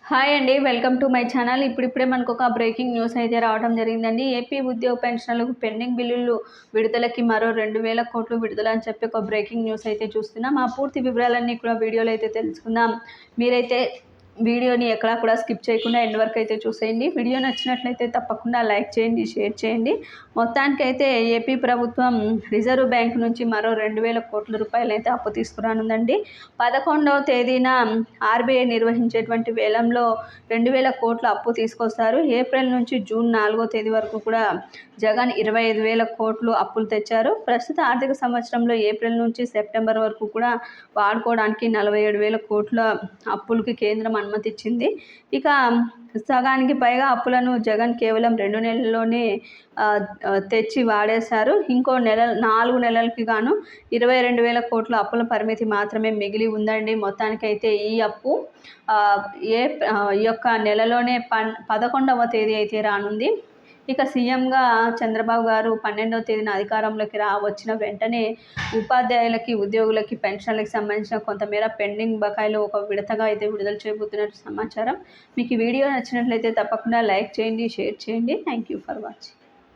Hi అండి, welcome to my channel. ఇప్పుడిప్పుడే మనకు ఒక బ్రేకింగ్ న్యూస్ అయితే రావడం జరిగిందండి. ఏపీ ఉద్యోగ పెన్షన్లకు పెండింగ్ బిల్లులు విడుదలకి మరో 2,000 కోట్లు విడుదల అని చెప్పి ఒక బ్రేకింగ్ న్యూస్ అయితే చూస్తున్నాం. ఆ పూర్తి వివరాలన్నీ కూడా వీడియోలో అయితే తెలుసుకుందాం. మీరైతే వీడియోని ఎక్కడా కూడా స్కిప్ చేయకుండా ఎండ్ వరకు అయితే చూసేయండి. వీడియో నచ్చినట్లయితే తప్పకుండా లైక్ చేయండి, షేర్ చేయండి. మొత్తానికైతే ఏపీ ప్రభుత్వం రిజర్వ్ బ్యాంక్ నుంచి మరో 2,000 కోట్ల రూపాయలు అయితే అప్పు తీసుకురానుందండి. 11వ తేదీన ఆర్బీఐ నిర్వహించేటువంటి వేలంలో 2,000 కోట్ల అప్పు తీసుకొస్తారు. ఏప్రిల్ నుంచి జూన్ 4వ తేదీ వరకు కూడా జగన్ 25,000 కోట్లు అప్పులు తెచ్చారు. ప్రస్తుత ఆర్థిక సంవత్సరంలో ఏప్రిల్ నుంచి సెప్టెంబర్ వరకు కూడా వాడుకోవడానికి 47,000 కోట్ల అప్పులకి కేంద్రం అనుమతి ఇచ్చింది. ఇక సగానికి పైగా అప్పులను జగన్ కేవలం 2 నెలల్లోనే తెచ్చి వాడేశారు. ఇంకో 4 నెలలకి గాను 22,000 కోట్ల అప్పుల పరిమితి మాత్రమే మిగిలి ఉందండి. మొత్తానికైతే ఈ అప్పు ఈ యొక్క నెలలోనే 11వ తేదీ అయితే రానుంది. ఇక సీఎంగా చంద్రబాబు గారు 12వ తేదీన అధికారంలోకి వచ్చిన వెంటనే ఉపాధ్యాయులకి, ఉద్యోగులకి పెన్షన్లకు సంబంధించిన కొంతమేర పెండింగ్ బకాయిలు ఒక విడతగా అయితే విడుదల చేయబోతున్నట్టు సమాచారం. మీకు ఈ వీడియో నచ్చినట్లయితే తప్పకుండా లైక్ చేయండి, షేర్ చేయండి. Thank you for watching.